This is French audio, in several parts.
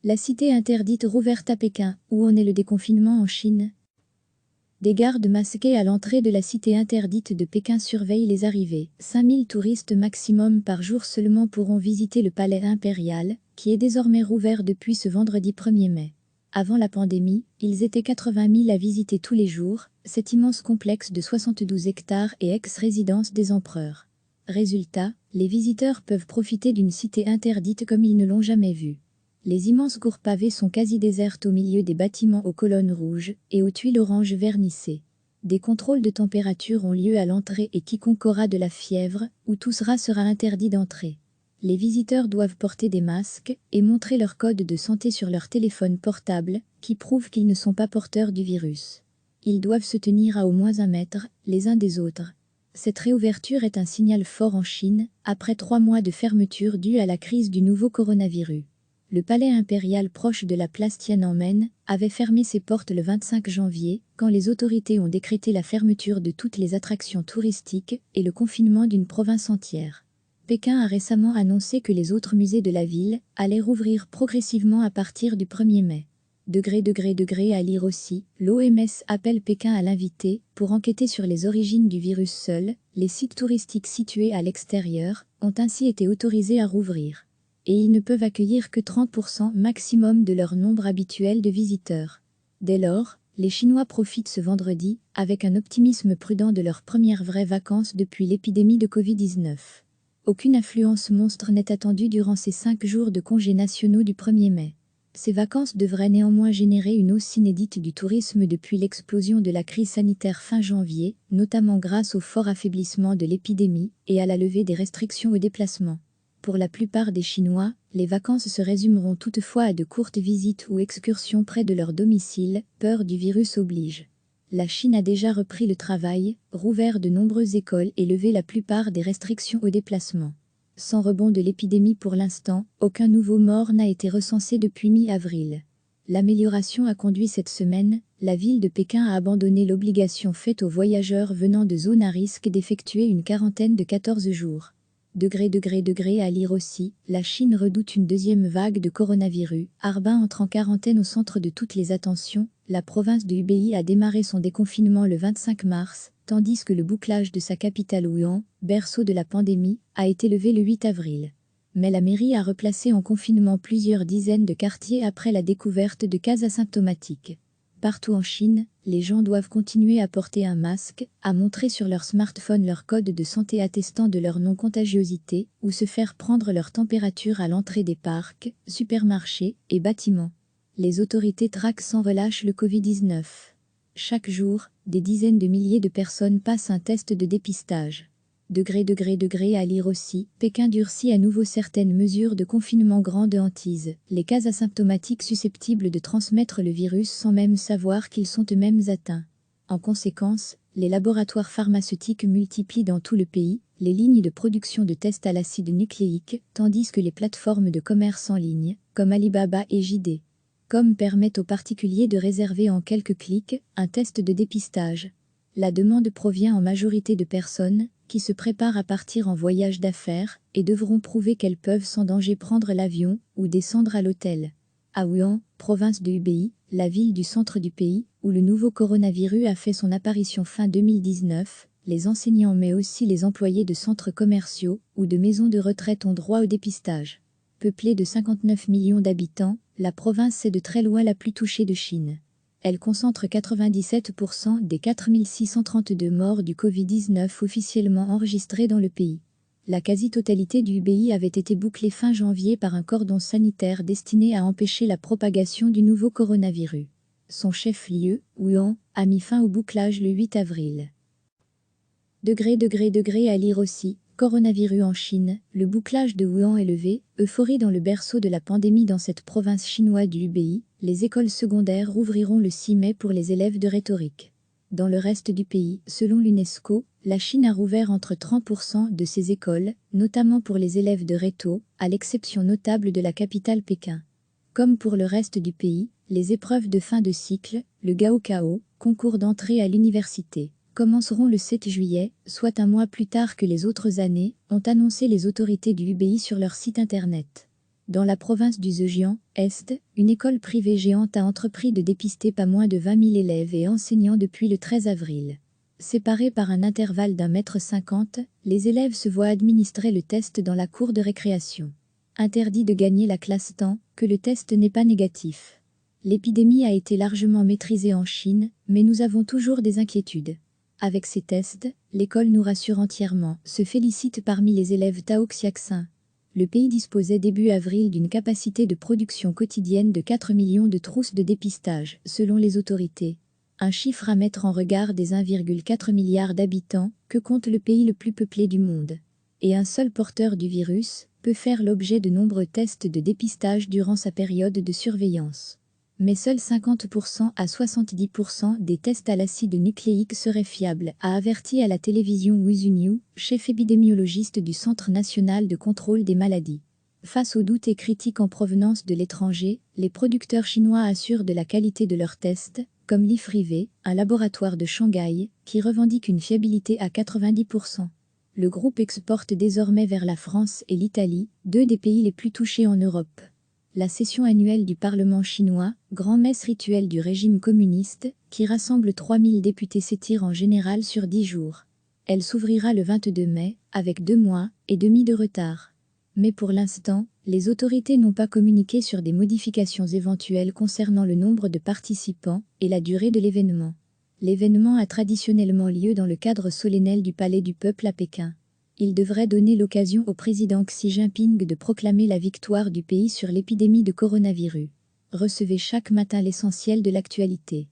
La cité interdite rouverte à Pékin, où en est le déconfinement en Chine? Des gardes masqués à l'entrée de la cité interdite de Pékin surveillent les arrivées. 5000 touristes maximum par jour seulement pourront visiter le palais impérial, qui est désormais rouvert depuis ce vendredi 1er mai. Avant la pandémie, ils étaient 80 000 à visiter tous les jours, cet immense complexe de 72 hectares et ex-résidence des empereurs. Résultat, les visiteurs peuvent profiter d'une cité interdite comme ils ne l'ont jamais vue. Les immenses cours pavées sont quasi désertes au milieu des bâtiments aux colonnes rouges et aux tuiles orange vernissées. Des contrôles de température ont lieu à l'entrée et quiconque aura de la fièvre ou toussera sera interdit d'entrer. Les visiteurs doivent porter des masques et montrer leur code de santé sur leur téléphone portable qui prouve qu'ils ne sont pas porteurs du virus. Ils doivent se tenir à au moins 1 mètre les uns des autres. Cette réouverture est un signal fort en Chine, après 3 mois de fermeture due à la crise du nouveau coronavirus. Le palais impérial proche de la place Tiananmen avait fermé ses portes le 25 janvier, quand les autorités ont décrété la fermeture de toutes les attractions touristiques et le confinement d'une province entière. Pékin a récemment annoncé que les autres musées de la ville allaient rouvrir progressivement à partir du 1er mai. À lire aussi, l'OMS appelle Pékin à l'inviter pour enquêter sur les origines du virus. Seuls les sites touristiques situés à l'extérieur ont ainsi été autorisés à rouvrir. Et ils ne peuvent accueillir que 30% maximum de leur nombre habituel de visiteurs. Dès lors, les Chinois profitent ce vendredi, avec un optimisme prudent de leurs premières vraies vacances depuis l'épidémie de Covid-19. Aucune affluence monstre n'est attendue durant ces 5 jours de congés nationaux du 1er mai. Ces vacances devraient néanmoins générer une hausse inédite du tourisme depuis l'explosion de la crise sanitaire fin janvier, notamment grâce au fort affaiblissement de l'épidémie et à la levée des restrictions aux déplacements. Pour la plupart des Chinois, les vacances se résumeront toutefois à de courtes visites ou excursions près de leur domicile, peur du virus oblige. La Chine a déjà repris le travail, rouvert de nombreuses écoles et levé la plupart des restrictions aux déplacements. Sans rebond de l'épidémie pour l'instant, aucun nouveau mort n'a été recensé depuis mi-avril. L'amélioration a conduit cette semaine, la ville de Pékin à abandonner l'obligation faite aux voyageurs venant de zones à risque d'effectuer une quarantaine de 14 jours. À lire aussi, la Chine redoute une deuxième vague de coronavirus. Harbin entre en quarantaine au centre de toutes les attentions. La province de Hubei a démarré son déconfinement le 25 mars, tandis que le bouclage de sa capitale Wuhan, berceau de la pandémie, a été levé le 8 avril. Mais la mairie a replacé en confinement plusieurs dizaines de quartiers après la découverte de cas asymptomatiques. Partout en Chine, les gens doivent continuer à porter un masque, à montrer sur leur smartphone leur code de santé attestant de leur non-contagiosité, ou se faire prendre leur température à l'entrée des parcs, supermarchés et bâtiments. Les autorités traquent sans relâche le Covid-19. Chaque jour, des dizaines de milliers de personnes passent un test de dépistage. À lire aussi, Pékin durcit à nouveau certaines mesures de confinement grande hantise. Les cas asymptomatiques susceptibles de transmettre le virus sans même savoir qu'ils sont eux-mêmes atteints. En conséquence, les laboratoires pharmaceutiques multiplient dans tout le pays les lignes de production de tests à l'acide nucléique, tandis que les plateformes de commerce en ligne, comme Alibaba et JD.com, permettent aux particuliers de réserver en quelques clics un test de dépistage. La demande provient en majorité de personnes qui se préparent à partir en voyage d'affaires et devront prouver qu'elles peuvent sans danger prendre l'avion ou descendre à l'hôtel. À Wuhan, province de Hubei, la ville du centre du pays, où le nouveau coronavirus a fait son apparition fin 2019, les enseignants mais aussi les employés de centres commerciaux ou de maisons de retraite ont droit au dépistage. Peuplée de 59 millions d'habitants, la province est de très loin la plus touchée de Chine. Elle concentre 97% des 4632 morts du Covid-19 officiellement enregistrés dans le pays. La quasi-totalité du Hubei avait été bouclée fin janvier par un cordon sanitaire destiné à empêcher la propagation du nouveau coronavirus. Son chef-lieu, Wuhan, a mis fin au bouclage le 8 avril. À lire aussi, coronavirus en Chine, le bouclage de Wuhan est levé, euphorie dans le berceau de la pandémie dans cette province chinoise du Hubei, les écoles secondaires rouvriront le 6 mai pour les élèves de rhétorique. Dans le reste du pays, selon l'UNESCO, la Chine a rouvert entre 30% de ses écoles, notamment pour les élèves de rhéto, à l'exception notable de la capitale Pékin. Comme pour le reste du pays, les épreuves de fin de cycle, le Gaokao, concours d'entrée à l'université, commenceront le 7 juillet, soit un mois plus tard que les autres années, ont annoncé les autorités du Hubei sur leur site internet. Dans la province du Zhejiang Est, une école privée géante a entrepris de dépister pas moins de 20 000 élèves et enseignants depuis le 13 avril. Séparés par un intervalle d'1,50 m, les élèves se voient administrer le test dans la cour de récréation. Interdit de gagner la classe tant que le test n'est pas négatif. L'épidémie a été largement maîtrisée en Chine, mais nous avons toujours des inquiétudes. Avec ces tests, l'école nous rassure entièrement, se félicite parmi les élèves Tao Xiaxin. Le pays disposait début avril d'une capacité de production quotidienne de 4 millions de trousses de dépistage, selon les autorités. Un chiffre à mettre en regard des 1,4 milliard d'habitants que compte le pays le plus peuplé du monde. Et un seul porteur du virus peut faire l'objet de nombreux tests de dépistage durant sa période de surveillance. Mais seuls 50% à 70% des tests à l'acide nucléique seraient fiables, a averti à la télévision Wu Zunyu, chef épidémiologiste du Centre national de contrôle des maladies. Face aux doutes et critiques en provenance de l'étranger, les producteurs chinois assurent de la qualité de leurs tests, comme l'IFRIVE, un laboratoire de Shanghai, qui revendique une fiabilité à 90%. Le groupe exporte désormais vers la France et l'Italie, deux des pays les plus touchés en Europe. La session annuelle du Parlement chinois, grand-messe rituelle du régime communiste, qui rassemble 3000 députés s'étire en général sur 10 jours. Elle s'ouvrira le 22 mai, avec 2 mois et demi de retard. Mais pour l'instant, les autorités n'ont pas communiqué sur des modifications éventuelles concernant le nombre de participants et la durée de l'événement. L'événement a traditionnellement lieu dans le cadre solennel du Palais du Peuple à Pékin. Il devrait donner l'occasion au président Xi Jinping de proclamer la victoire du pays sur l'épidémie de coronavirus. Recevez chaque matin l'essentiel de l'actualité.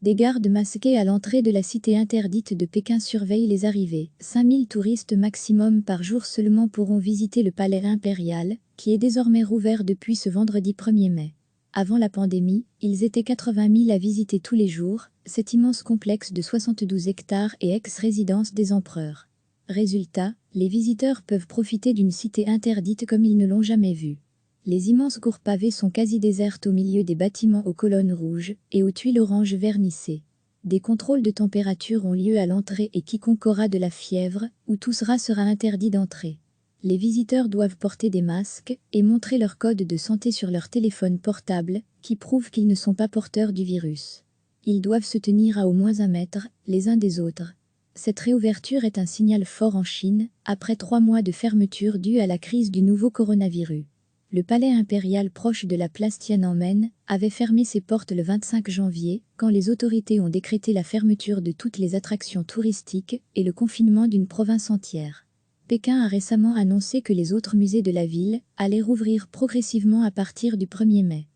Des gardes masqués à l'entrée de la cité interdite de Pékin surveillent les arrivées. 5000 touristes maximum par jour seulement pourront visiter le palais impérial, qui est désormais rouvert depuis ce vendredi 1er mai. Avant la pandémie, ils étaient 80 000 à visiter tous les jours, cet immense complexe de 72 hectares et ex-résidence des empereurs. Résultat, les visiteurs peuvent profiter d'une cité interdite comme ils ne l'ont jamais vue. Les immenses cours pavées sont quasi désertes au milieu des bâtiments aux colonnes rouges et aux tuiles oranges vernissées. Des contrôles de température ont lieu à l'entrée et quiconque aura de la fièvre ou toussera sera interdit d'entrer. Les visiteurs doivent porter des masques et montrer leur code de santé sur leur téléphone portable, qui prouve qu'ils ne sont pas porteurs du virus. Ils doivent se tenir à au moins 1 mètre, les uns des autres. Cette réouverture est un signal fort en Chine, après 3 mois de fermeture due à la crise du nouveau coronavirus. Le palais impérial proche de la place Tiananmen avait fermé ses portes le 25 janvier, quand les autorités ont décrété la fermeture de toutes les attractions touristiques et le confinement d'une province entière. Pékin a récemment annoncé que les autres musées de la ville allaient rouvrir progressivement à partir du 1er mai.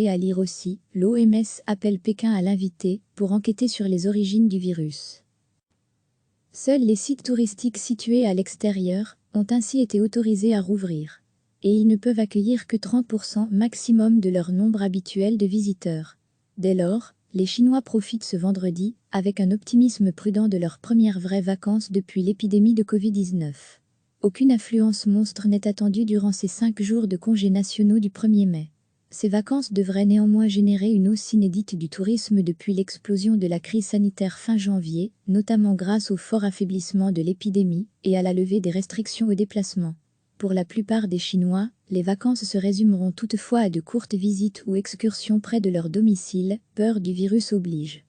À lire aussi, l'OMS appelle Pékin à l'inviter pour enquêter sur les origines du virus. Seuls les sites touristiques situés à l'extérieur ont ainsi été autorisés à rouvrir. Et ils ne peuvent accueillir que 30% maximum de leur nombre habituel de visiteurs. Dès lors, les Chinois profitent ce vendredi, avec un optimisme prudent de leurs premières vraies vacances depuis l'épidémie de Covid-19. Aucune affluence monstre n'est attendue durant ces 5 jours de congés nationaux du 1er mai. Ces vacances devraient néanmoins générer une hausse inédite du tourisme depuis l'explosion de la crise sanitaire fin janvier, notamment grâce au fort affaiblissement de l'épidémie et à la levée des restrictions aux déplacements. Pour la plupart des Chinois, les vacances se résumeront toutefois à de courtes visites ou excursions près de leur domicile, peur du virus oblige.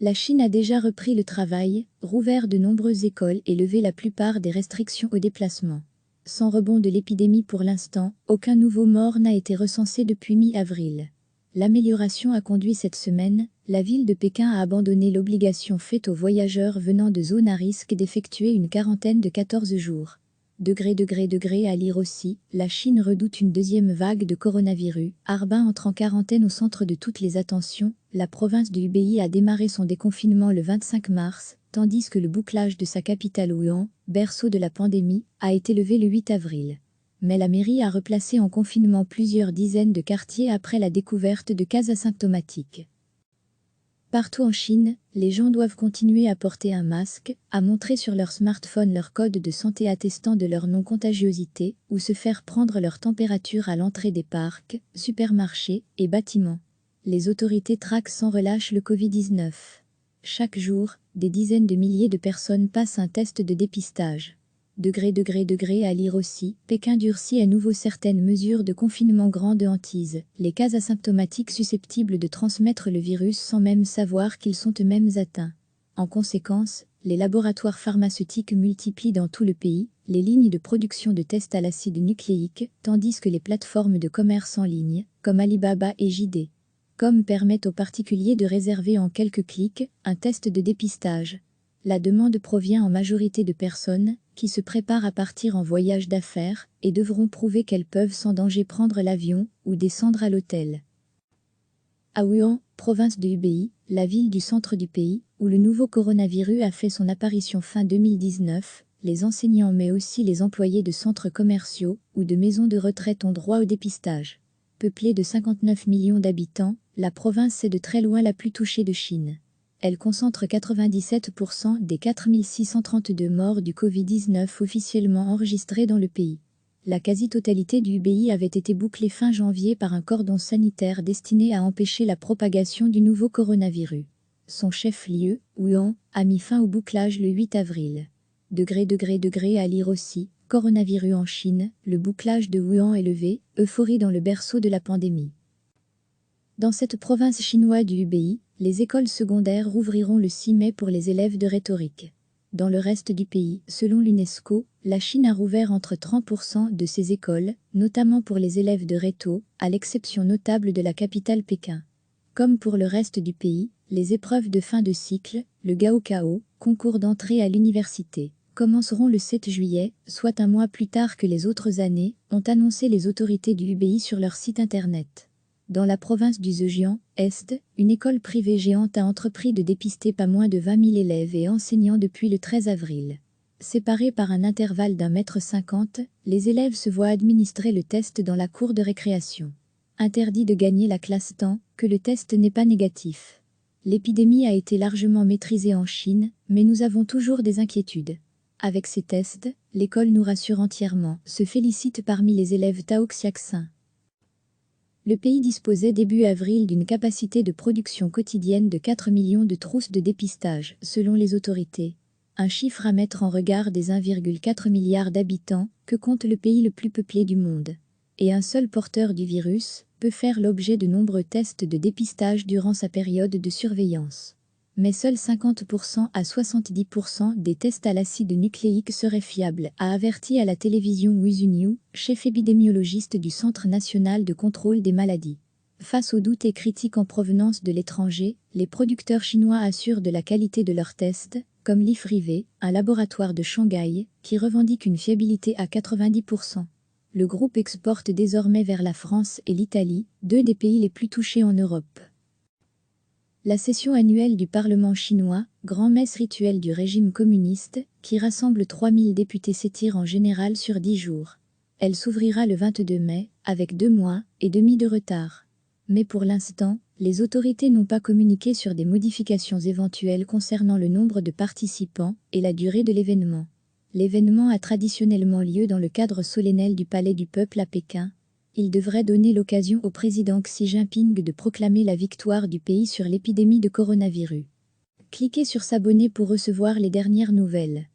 La Chine a déjà repris le travail, rouvert de nombreuses écoles et levé la plupart des restrictions aux déplacements. Sans rebond de l'épidémie pour l'instant, aucun nouveau mort n'a été recensé depuis mi-avril. L'amélioration a conduit cette semaine, la ville de Pékin à abandonner l'obligation faite aux voyageurs venant de zones à risque d'effectuer une quarantaine de 14 jours. À lire aussi, la Chine redoute une deuxième vague de coronavirus. Harbin entre en quarantaine au centre de toutes les attentions. La province de Hubei a démarré son déconfinement le 25 mars, tandis que le bouclage de sa capitale Wuhan, berceau de la pandémie, a été levé le 8 avril. Mais la mairie a replacé en confinement plusieurs dizaines de quartiers après la découverte de cas asymptomatiques. Partout en Chine, les gens doivent continuer à porter un masque, à montrer sur leur smartphone leur code de santé attestant de leur non-contagiosité ou se faire prendre leur température à l'entrée des parcs, supermarchés et bâtiments. Les autorités traquent sans relâche le Covid-19. Chaque jour, des dizaines de milliers de personnes passent un test de dépistage. À lire aussi, Pékin durcit à nouveau certaines mesures de confinement grande hantise, les cas asymptomatiques susceptibles de transmettre le virus sans même savoir qu'ils sont eux-mêmes atteints. En conséquence, les laboratoires pharmaceutiques multiplient dans tout le pays les lignes de production de tests à l'acide nucléique, tandis que les plateformes de commerce en ligne, comme Alibaba et JD.com, permettent aux particuliers de réserver en quelques clics un test de dépistage. La demande provient en majorité de personnes qui se préparent à partir en voyage d'affaires et devront prouver qu'elles peuvent sans danger prendre l'avion ou descendre à l'hôtel. À Wuhan, province de Hubei, la ville du centre du pays, où le nouveau coronavirus a fait son apparition fin 2019, les enseignants mais aussi les employés de centres commerciaux ou de maisons de retraite ont droit au dépistage. Peuplée de 59 millions d'habitants, la province est de très loin la plus touchée de Chine. Elle concentre 97% des 4632 morts du Covid-19 officiellement enregistrés dans le pays. La quasi-totalité du Hubei avait été bouclée fin janvier par un cordon sanitaire destiné à empêcher la propagation du nouveau coronavirus. Son chef-lieu, Wuhan, a mis fin au bouclage le 8 avril. À lire aussi, coronavirus en Chine, le bouclage de Wuhan est levé, euphorie dans le berceau de la pandémie. Dans cette province chinoise du Hubei, les écoles secondaires rouvriront le 6 mai pour les élèves de rhétorique. Dans le reste du pays, selon l'UNESCO, la Chine a rouvert entre 30% de ses écoles, notamment pour les élèves de rhéto, à l'exception notable de la capitale Pékin. Comme pour le reste du pays, les épreuves de fin de cycle, le Gaokao, concours d'entrée à l'université, commenceront le 7 juillet, soit un mois plus tard que les autres années, ont annoncé les autorités du Hubei sur leur site internet. Dans la province du Zhejiang Est, une école privée géante a entrepris de dépister pas moins de 20 000 élèves et enseignants depuis le 13 avril. Séparés par un intervalle d'1,50 m, les élèves se voient administrer le test dans la cour de récréation. Interdit de gagner la classe tant que le test n'est pas négatif. L'épidémie a été largement maîtrisée en Chine, mais nous avons toujours des inquiétudes. Avec ces tests, l'école nous rassure entièrement, se félicite parmi les élèves Tao Xiaxin. Le pays disposait début avril d'une capacité de production quotidienne de 4 millions de trousses de dépistage, selon les autorités. Un chiffre à mettre en regard des 1,4 milliard d'habitants que compte le pays le plus peuplé du monde. Et un seul porteur du virus peut faire l'objet de nombreux tests de dépistage durant sa période de surveillance. Mais seuls 50% à 70% des tests à l'acide nucléique seraient fiables, a averti à la télévision Wu Zunyu, chef épidémiologiste du Centre national de contrôle des maladies. Face aux doutes et critiques en provenance de l'étranger, les producteurs chinois assurent de la qualité de leurs tests, comme l'IFRIVE, un laboratoire de Shanghai, qui revendique une fiabilité à 90%. Le groupe exporte désormais vers la France et l'Italie, deux des pays les plus touchés en Europe. La session annuelle du Parlement chinois, grand-messe rituelle du régime communiste, qui rassemble 3000 députés, s'étire en général sur 10 jours. Elle s'ouvrira le 22 mai, avec 2 mois et demi de retard. Mais pour l'instant, les autorités n'ont pas communiqué sur des modifications éventuelles concernant le nombre de participants et la durée de l'événement. L'événement a traditionnellement lieu dans le cadre solennel du Palais du Peuple à Pékin. Il devrait donner l'occasion au président Xi Jinping de proclamer la victoire du pays sur l'épidémie de coronavirus. Cliquez sur s'abonner pour recevoir les dernières nouvelles.